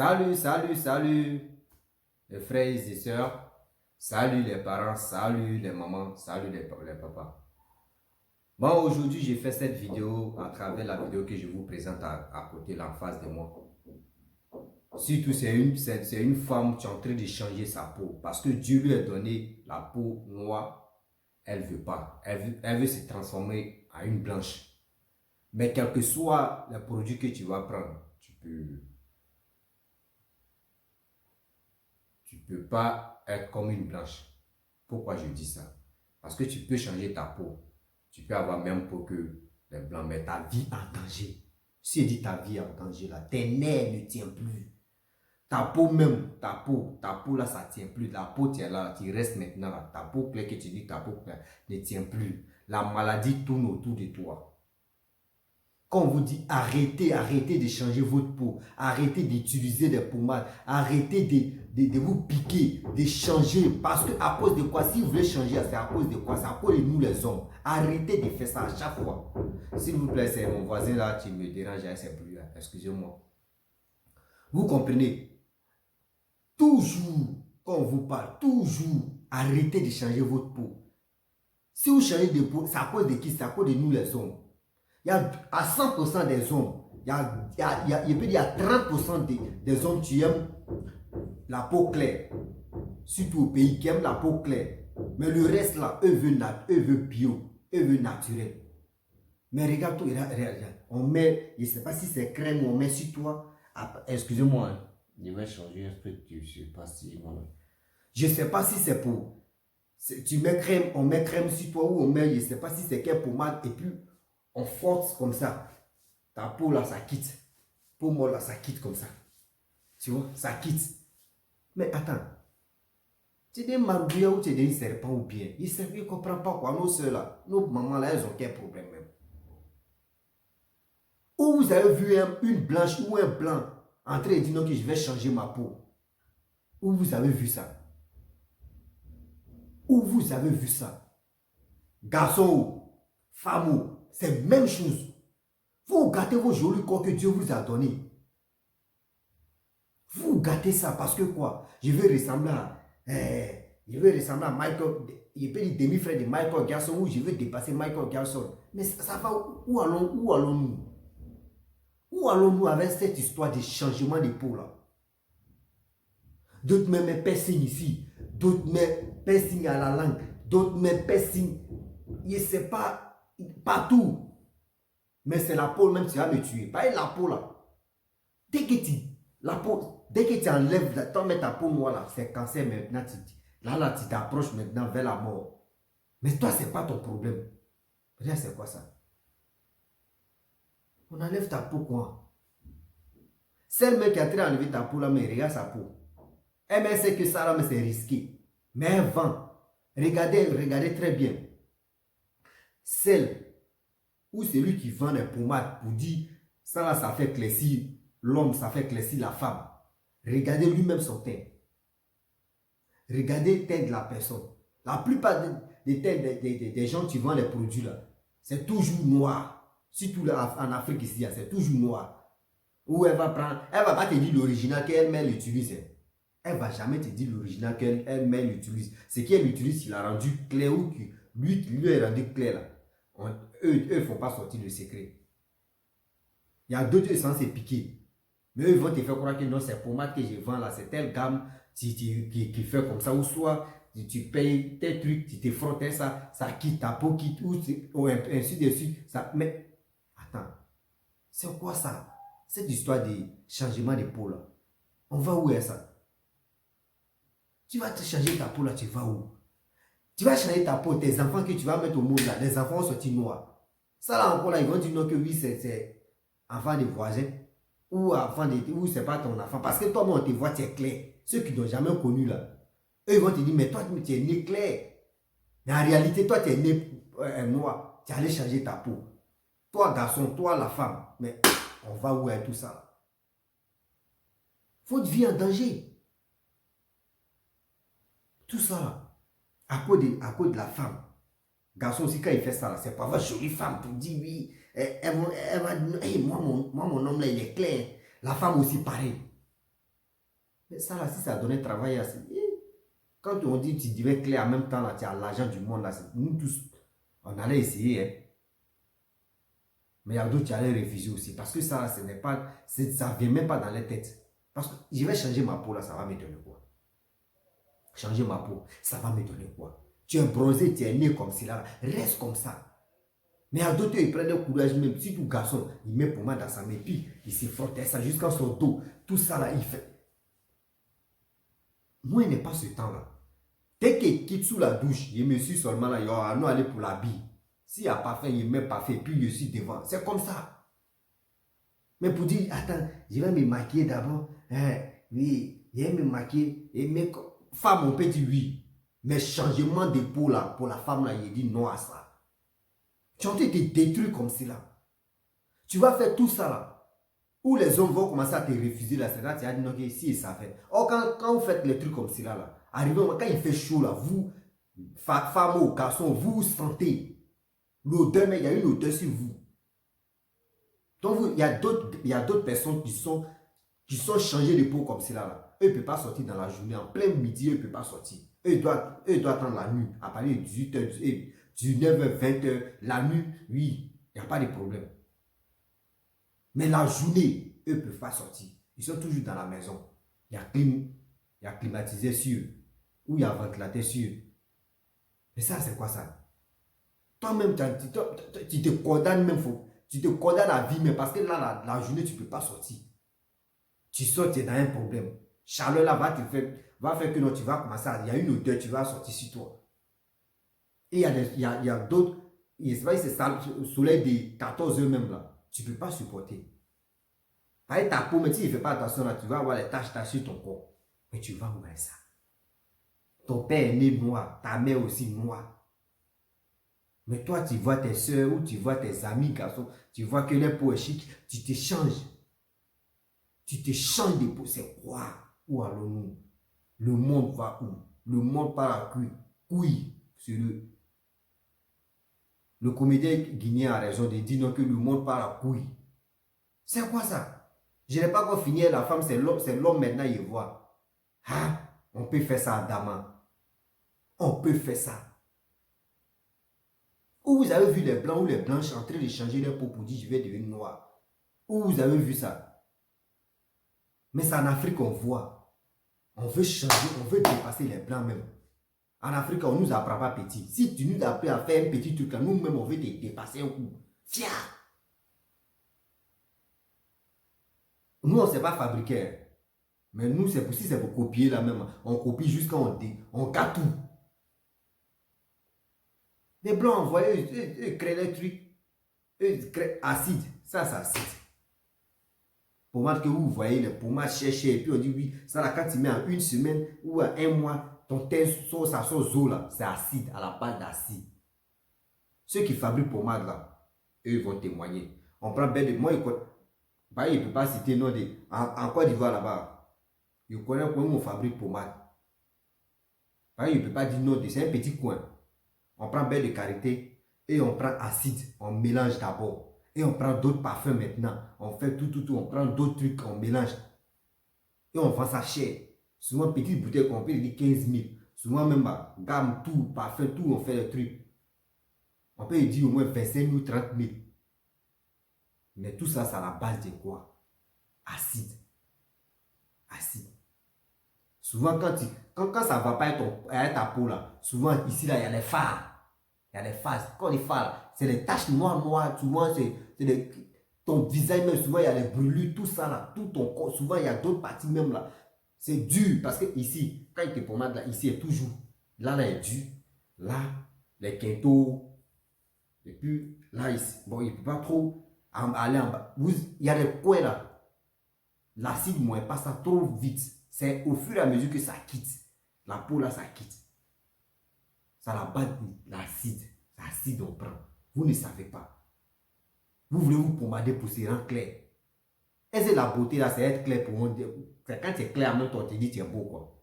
Salut, salut, salut les frères et sœurs, salut les parents, salut les mamans, salut les papas. Bon, aujourd'hui, j'ai fait cette vidéo à travers la vidéo que je vous présente à côté, là, en face de moi. Surtout, c'est une femme qui est en train de changer sa peau parce que Dieu lui a donné la peau noire. Elle ne veut pas. Elle veut se transformer en une blanche. Mais quel que soit le produit que tu vas prendre, tu peux pas être comme une blanche. Pourquoi je dis ça? Parce que tu peux changer ta peau. Tu peux avoir même peau que les blancs, mais ta vie en danger. Si je dis ta vie en danger, là, tes nerfs ne tiennent plus. Ta peau même, ta peau là, ça ne tient plus. La peau, tu es là, tu restes maintenant là. Ta peau claire que tu dis, ta peau claire ne tient plus. La maladie tourne autour de toi. Quand on vous dit arrêtez de changer votre peau, arrêtez d'utiliser des pommades, arrêtez de vous piquer, de changer. Parce que à cause de quoi? Si vous voulez changer, c'est à cause de quoi? C'est à cause de nous les hommes. Arrêtez de faire ça à chaque fois. S'il vous plaît, c'est mon voisin là qui me dérange avec ses bruits. Excusez-moi. Vous comprenez? Toujours, quand on vous parle, toujours, arrêtez de changer votre peau. Si vous changez de peau, c'est à cause de qui? C'est à cause de nous les hommes. Il y a à 100% des hommes, il peut y a 30% des hommes qui aiment la peau claire. Surtout au pays qui aiment la peau claire. Mais le reste là, eux veulent bio, eux veulent naturel. Mais regarde, regarde, on met, je ne sais pas si c'est crème ou on met sur toi. Excusez-moi, hein, je vais changer un truc, je ne sais pas si... Je ne sais pas si c'est pour... Tu mets crème, on met crème sur toi ou on met, je ne sais pas si c'est quelle pommade et puis... on force comme ça. Ta peau là, ça quitte. Peau molle là, ça quitte comme ça. Tu vois, ça quitte. Mais attends. Tu es des marabouillards ou tu es des serpents ou bien. Ils ne comprennent pas quoi. Nos soeurs là, nos mamans là, elles ont quel problème même. Où vous avez vu une blanche ou un blanc en train de dire non que je vais changer ma peau. Où vous avez vu ça? Où vous avez vu ça? Garçon ou femme ou, c'est la même chose. Vous gâtez vos jolis corps que Dieu vous a donné. Vous gâtez ça parce que quoi? Je veux ressembler à Michael, je peux dire demi-frère de Michael Jackson ou je veux dépasser Michael Jackson. Mais ça va, où allons-nous? Où allons-nous avec cette histoire de changement de peau là? D'autres mettent piercing ici, d'autres mettent piercing à la langue, d'autres mettent piercing, je ne sais pas, partout. Mais c'est la peau même qui va me tuer. Pas la peau là. Dès que tu enlèves, tu mets ta peau noire là, c'est cancer maintenant. Là, tu t'approches maintenant vers la mort. Mais toi, ce n'est pas ton problème. Regarde, c'est quoi ça? On enlève ta peau quoi? C'est le mec qui a train d'enlever ta peau là, mais regarde sa peau. Elle sait que ça là, mais c'est risqué. Mais elle vend. Regardez très bien. Celle ou celui qui vend des pommades pour dire ça là, ça fait éclaircir l'homme, ça fait éclaircir la femme. Regardez lui-même son teint. Regardez le teint de la personne. La plupart des teints des gens qui vendent les produits là, c'est toujours noir. Surtout là, en Afrique ici, c'est toujours noir. Ou elle va pas te dire l'original qu'elle-même l'utilise. Elle va jamais te dire l'original qu'elle-même l'utilise. Ce qu'elle utilise, il a rendu clair ou lui est rendu clair là. Eux ne font pas sortir le secret. Il y a d'autres qui sont censés piquer. Mais eux vont te faire croire que non, c'est pommade que je vends là, c'est telle gamme qui fait comme ça. Ou soit tu payes tes trucs, tu te frottes ça quitte, ta peau quitte, ou ainsi de suite. Mais attends, c'est quoi ça? Cette histoire de changement de peau là. On va où est ça? Tu vas te changer ta peau là, tu vas où? Tu vas changer ta peau, tes enfants que tu vas mettre au monde là, les enfants sont noirs. Ça là encore là, ils vont dire non que oui, c'est enfant de voisin. Ou c'est pas ton enfant. Parce que toi, on te voit, tu es clair. Ceux qui n'ont jamais connu là. Eux, ils vont te dire, mais toi, tu es né clair. Mais en réalité, toi, tu es né noir. Tu es allé changer ta peau. Toi, garçon, toi, la femme. Mais on va où avec tout ça là? Votre vie en danger. Tout ça là. À cause de la femme. Garçon aussi, quand il fait ça, c'est pas une jolie femme pour dire oui. Elle va dire, hey, moi, mon homme là, il est clair. La femme aussi, pareil. Mais ça là, si ça donnait travail à quand on dit que tu devais clair en même temps, là, tu as l'argent du monde, là, nous tous, on allait essayer. Hein. Mais il y a d'autres qui allaient refuser aussi. Parce que ça, ce n'est pas, ça ne vient même pas dans les têtes. Parce que je vais changer ma peau là, ça va me donner quoi? Changer ma peau, ça va me donner quoi? Tu es bronzé, tu es né comme cela, reste comme ça. Mais à d'autres, ils prennent le courage même. Si tout garçon, il met pommade dans sa main, puis il se frottait ça jusqu'à son dos. Tout ça là, il fait. Moi, il n'est pas ce temps-là. Dès qu'il quitte sous la douche, il me suit seulement là, il va nous aller pour la bille. S'il n'y a pas fait, il ne met pas fait, puis je suis devant. C'est comme ça. Mais pour dire, attends, je vais me maquiller d'abord. Oui, je vais me maquiller. Et mais, femme, on peut dire oui. Mais changement de peau là, pour la femme là, il dit non à ça. Tu as été détruit comme cela. Tu vas faire tout ça là. Où les hommes vont commencer à te refuser là, c'est là tu as dit non, que si ça fait. Or, quand vous faites les trucs comme cela là, arrivé quand il fait chaud là, vous, femme ou garçon, vous sentez l'odeur, mais il y a une odeur sur vous. Donc, il y a d'autres personnes qui sont changées de peau comme cela là. Eux ne peuvent pas sortir dans la journée, en plein midi, eux ne peuvent pas sortir. Eux doivent attendre la nuit, à partir de 18h, 19h, 20h, la nuit, oui, il n'y a pas de problème. Mais la journée, eux ne peuvent pas sortir. Ils sont toujours dans la maison. Il y a climatisé sur eux. Ou il y a ventilateur sur eux. Mais ça, c'est quoi ça? Toi-même, tu te condamnes même. Tu te condamnes à vie, mais parce que là, la journée, tu ne peux pas sortir. Tu sors, tu es dans un problème. Chaleur là va faire que non, tu vas commencer à... Il y a une odeur, tu vas sortir sur toi. Et il y a d'autres... C'est pas c'est ça, le soleil de 14 heures même là. Tu ne peux pas supporter. Avec ta peau, mais si tu ne fais pas attention là, tu vas avoir les taches sur ton corps. Mais tu vas voir ça. Ton père est né noir, ta mère aussi noire. Mais toi, tu vois tes soeurs ou tu vois tes amis garçons, tu vois que les peaux est chic, tu te changes. Tu te changes de peau, c'est quoi? Où allons-nous? Le monde va où? Le monde part à couille sur eux. Le comédien guinéen a raison de dire non, que le monde part à couille. C'est quoi ça? Je n'ai pas encore fini, la femme, c'est l'homme maintenant, il voit. Ah, on peut faire ça à Dama. On peut faire ça. Où vous avez vu les blancs ou les blanches en train de changer leur peau pour dire je vais devenir noir? Où vous avez vu ça? Mais c'est en Afrique qu'on voit. On veut changer, on veut dépasser les blancs même. En Afrique, on ne nous apprend pas petit. Si tu nous apprends à faire un petit truc là, nous-mêmes, on veut te dépasser un coup. Tiens! Nous, on ne sait pas fabriquer. Mais nous, c'est pour si c'est pour copier là même. On copie jusqu'à on gâte tout. Les blancs envoient, eux créent les trucs. Eux créent acide. Ça, c'est acide. Pommade que vous voyez, les pommades cherchées. Et puis on dit oui, ça là, quand tu mets en une semaine ou en un mois, ton teint ça sort zo là. C'est acide, à la base d'acide. Ceux qui fabriquent pommade là, eux vont témoigner. On prend ben de moi, il ne peut pas citer nom de. En Côte d'Ivoire là-bas, il connaît comment on fabrique pommade. Il ne peut pas dire non de. C'est un petit coin. On prend beurre de karité et on prend acide, on mélange d'abord. Et on prend d'autres parfums maintenant. On fait tout. On prend d'autres trucs, on mélange. Et on vend ça cher. Souvent, petite bouteille qu'on peut dire 15 000. Souvent, même gamme, tout, parfum, tout, on fait le truc. On peut dire au moins 25 000 ou 30 000. Mais tout ça, c'est à la base de quoi? Acide. Acide. Souvent, quand ça ne va pas avec ta peau, là, souvent, ici, là, il y a les phares. Il y a les phases. Quand les phares, c'est les taches noires. Souvent, ton visage, même, souvent, il y a les brûlures, tout ça, là. Tout ton corps. Souvent, il y a d'autres parties, même, là. C'est dur. Parce que ici, quand il te pommade, là, ici, il est toujours. Là, il est dur. Là, les quintaux. Et puis, là, ici. Bon, il ne peut pas trop aller en bas. Il y a les coins, là. L'acide, moi, il passe ça trop vite. C'est au fur et à mesure que ça quitte. La peau, là, ça quitte. Ça la base de l'acide. L'acide, on prend. Vous ne savez pas. Vous voulez vous pommader pour se rendre clair. Est-ce que la beauté, là, c'est être clair pour moi? C'est quand tu es clair, même toi, tu te dis tu es beau, quoi.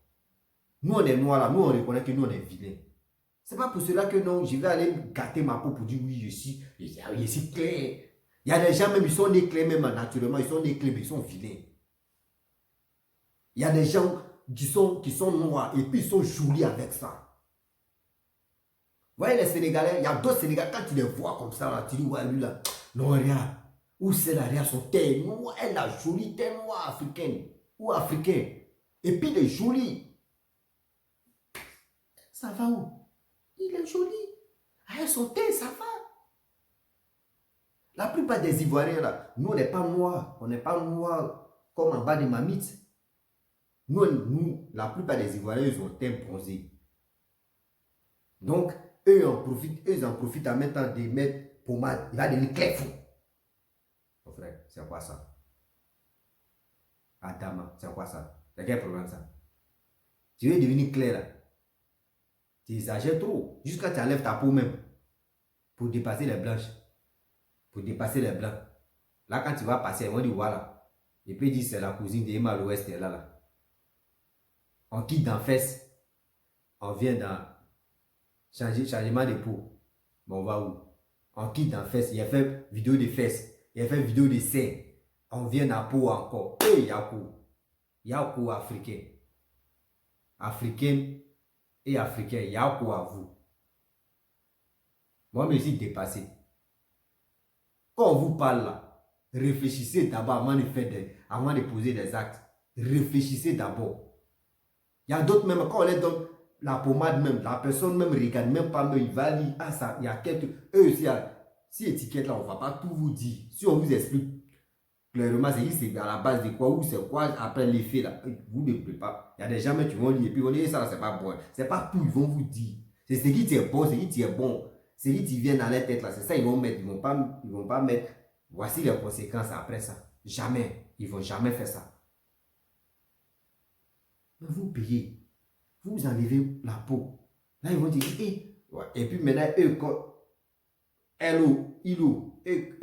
Nous, on est noirs, là. Nous, on reconnaît que nous, on est vilains. C'est pas pour cela que non, je vais aller gâter ma peau pour dire oui, je suis clair. Il y a des gens, même, ils sont nés clairs, même naturellement, ils sont nés clairs, mais ils sont vilains. Il y a des gens qui sont noirs et puis ils sont jolis avec ça. Vous voyez les Sénégalais, il y a d'autres Sénégalais, quand tu les vois comme ça, là, tu dis, ouais, lui là, non, regarde. Où c'est là, regarde son teint noir, elle a jolie teint noir africaine ou africain. Et puis il est joli. Ça va où? Il est joli. Avec son teint, ça va. La plupart des Ivoiriens là, nous on n'est pas noirs. On n'est pas noirs comme en bas de Mamite. Nous, la plupart des Ivoiriens, ils ont teint bronzé. Donc, eux en profitent en mettant des mettre pommade. Il va devenir clair fou. Mon frère, c'est quoi ça? Adama, c'est quoi ça? C'est quel problème ça? Tu veux devenir clair là? Tu exagères trop. Jusqu'à tu enlèves ta peau même. Pour dépasser les blanches. Pour dépasser les blancs. Là, quand tu vas passer, on dit voilà. Et puis, il dit c'est la cousine d'Emma à l'ouest, elle est là. On quitte dans fesses. On vient dans changement de peau. Mais on va où? On quitte dans fesses. Il a fait vidéo de fesses. Il a fait vidéo de seins. On vient dans peau encore. Et Yakou africain. Africaine et africain. Yakou à vous. Moi, je me suis dépassé. Quand on vous parle là, réfléchissez d'abord avant de poser des actes. Réfléchissez d'abord. Il y a d'autres même, quand on les donne la pommade même, la personne même regarde même pas, mais il va lire, ah ça, il y a quelques, eux aussi, si étiquette là, on ne va pas tout vous dire. Si on vous explique clairement, c'est à la base de quoi, ou c'est quoi, après l'effet là, vous ne pouvez pas. Il y a des gens qui vont lire, et puis on dit, ça c'est pas bon. C'est pas tout, ils vont vous dire. C'est ce qui est bon, c'est qui est bon. C'est qui vient dans la tête là, c'est ça ils vont mettre, ils vont pas mettre, voici les conséquences après ça. Jamais, ils vont jamais faire ça. Mais vous payez, vous enlevez la peau. Là ils vont dire, et puis maintenant, eux,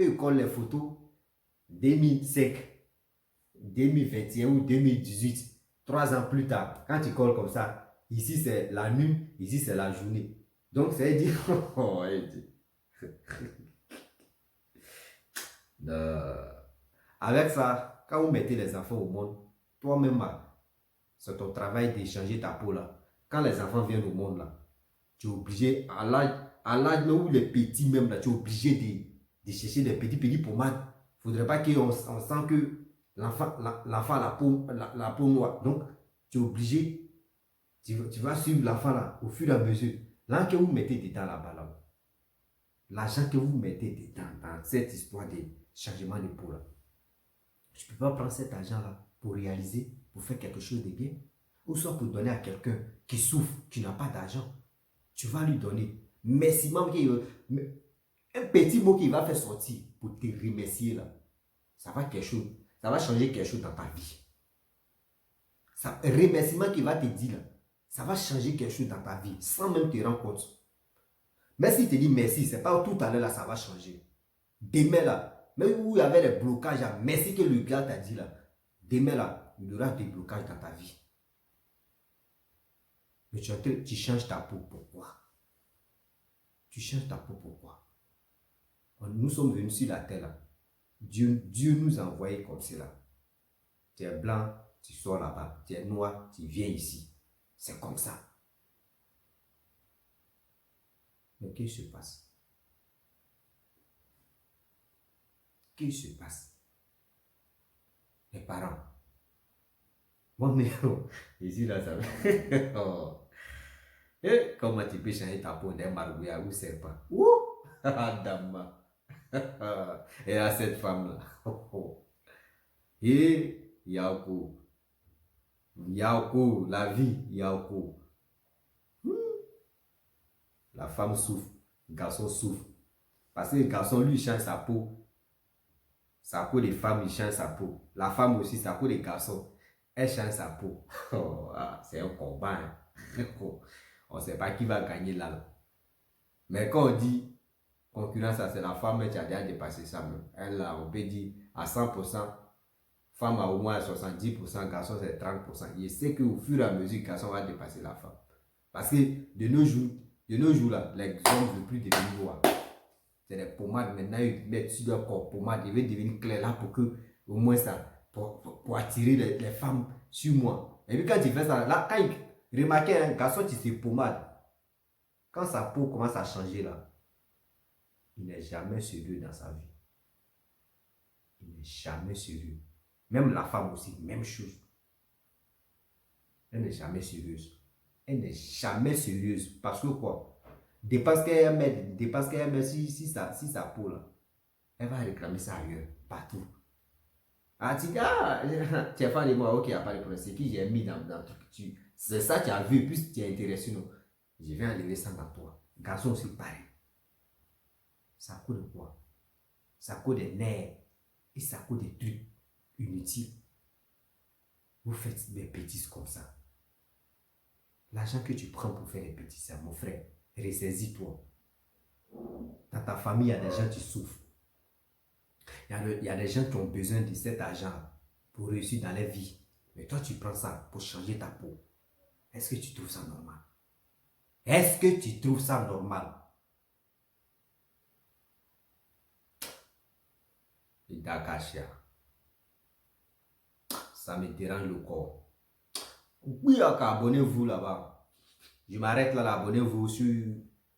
eux collent les photos 2005, 2021 ou 2018, 3 ans plus tard, quand tu colles comme ça, ici c'est la nuit, ici c'est la journée. Donc, ça veut dire... Avec ça, quand vous mettez les enfants au monde, toi-même, c'est ton travail d'échanger ta peau là. Quand les enfants viennent au monde là, tu es obligé, à l'âge où les petits même là, tu es obligé de chercher des petits pommades. Il ne faudrait pas qu'on sent que l'enfant a la peau noire. Donc, tu es obligé, tu vas suivre l'enfant là, au fur et à mesure. Là que vous mettez dedans là-bas, l'argent que vous mettez dedans dans cette histoire de changement de peau là, je ne peux pas prendre cet argent là pour réaliser, pour faire quelque chose de bien, ou soit pour donner à quelqu'un qui souffre, qui n'a pas d'argent. Tu vas lui donner. Maximum, un petit mot qu'il va faire sortir pour te remercier là, ça va changer quelque chose dans ta vie. Un remerciement qu'il va te dire là, ça va changer quelque chose dans ta vie sans même te rendre compte. Mais s'il te dit merci, c'est pas tout à l'heure là, ça va changer. Demain là, même où il y avait les blocages, merci que le gars t'a dit là, demain là, il y aura des blocages dans ta vie. Mais tu changes ta peau, pourquoi? Tu changes ta peau, pourquoi? Nous sommes venus sur la terre là. Dieu nous a envoyés comme cela. Tu es blanc, tu sors là-bas. Tu es noir, tu viens ici. C'est comme ça. Mais qu'est-ce qui se passe? Qu'est-ce qui se passe? Les parents. Moi, mais ici, là, ça va. Oh. Et comment tu peux changer ta peau d'un marouilla ou c'est pas? Ouh! Dama. Et à cette femme-là. Et Yaoko. Yaoko, la vie, Yaoko. La femme souffre, le garçon souffre. Parce que le garçon, lui, change sa peau. Sa peau des femmes, il change sa peau. La femme aussi, sa peau des garçons, elle change sa peau. Oh, c'est un combat. Hein. On ne sait pas qui va gagner là. Mais quand on dit concurrence, c'est la femme qui a déjà dépassé ça même. Elle, là, on peut dire à 100%, femme à au moins 70%, garçon c'est 30%. Je sais qu'au fur et à mesure, le garçon va dépasser la femme. Parce que de nos jours là, les hommes ne veulent plus devenir noirs. C'est des pommades. Maintenant, ils mettent sur leur corps pommade. Ils veulent devenir clairs là pour que, au moins ça, pour attirer les femmes sur moi. Et puis quand tu fais ça, là, quand il remarquait un garçon qui se pommade, quand sa peau commence à changer là, il n'est jamais sérieux dans sa vie. Il n'est jamais sérieux. Même la femme aussi, même chose. Elle n'est jamais sérieuse. Elle n'est jamais sérieuse. Parce que quoi? Dépasse qu'elle met si sa peau là, elle va réclamer ça ailleurs, partout. Ah, tu dis, ah, tu as fait de moi, ok, il n'y a pas de problème. C'est qui j'ai mis dans le truc. C'est ça que tu as vu, puis tu es intéressé, non. Je vais enlever ça dans toi. Garçon aussi, pareil. Ça coûte de quoi? Ça coûte des nerfs. Et ça coûte des trucs inutiles. Vous faites des bêtises comme ça. L'argent que tu prends pour faire des bêtises, mon frère, ressaisis-toi. Dans ta famille, il y a des gens qui souffrent. Il y a des gens qui ont besoin de cet argent pour réussir dans leur vie. Mais toi, tu prends ça pour changer ta peau. Est-ce que tu trouves ça normal? Est-ce que tu trouves ça normal? Et Dakashia, ça me dérange le corps. Oui, abonnez-vous là-bas. Je m'arrête là, abonnez-vous sur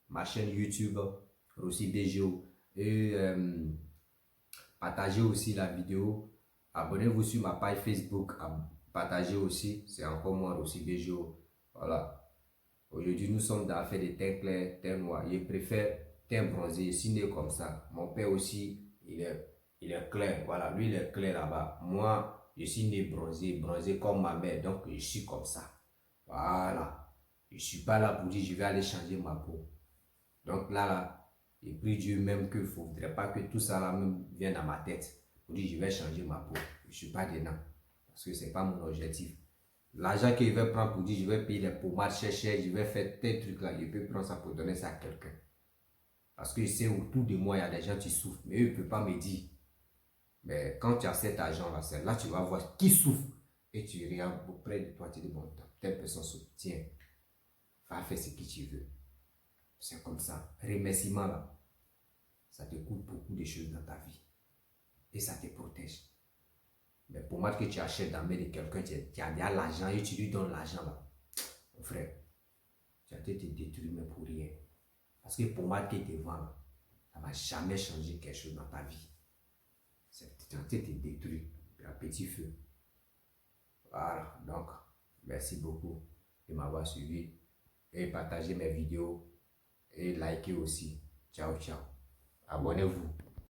ma chaîne YouTube, Rossi BGO. Et partagez aussi la vidéo. Abonnez-vous sur ma page Facebook. Partagez aussi. C'est encore moi, Rossi BGO. Voilà. Aujourd'hui, nous sommes dans l'affaire des teints clairs, teints noirs. Je préfère teint bronzé, signé comme ça. Mon père aussi, il est clair. Voilà, lui, il est clair là-bas. Moi, je suis né bronzé, bronzé comme ma mère. Donc, je suis comme ça. Voilà. Je ne suis pas là pour dire je vais aller changer ma peau. Donc là, je prie Dieu même qu'il ne faudrait pas que tout ça là même vienne dans ma tête. Pour dire je vais changer ma peau. Je ne suis pas dedans. Parce que ce n'est pas mon objectif. L'argent qu'il va prendre pour dire je vais payer les pommades cher, je vais faire tel truc là, je peux prendre ça pour donner ça à quelqu'un. Parce que je sais autour de moi, il y a des gens qui souffrent. Mais eux ne peuvent pas me dire. Mais quand tu as cet argent là, c'est là tu vas voir qui souffre. Et tu regardes auprès de toi, tu dis bon, telle personne souffre. Tiens, va faire ce que tu veux. C'est comme ça. Remerciement là, ça te coûte beaucoup de choses dans ta vie. Et ça te protège. Mais pour moi que tu achètes dans la main de quelqu'un, tu as l'argent et tu lui donnes l'argent là. Mon frère, tu as été détruit mais pour rien. Parce que pour moi que tu vends, ça ne va jamais changer quelque chose dans ta vie. Tu as été détruit à petit feu. Voilà, donc, merci beaucoup de m'avoir suivi. Et partagez mes vidéos. Et likez aussi. Ciao, ciao. Abonnez-vous.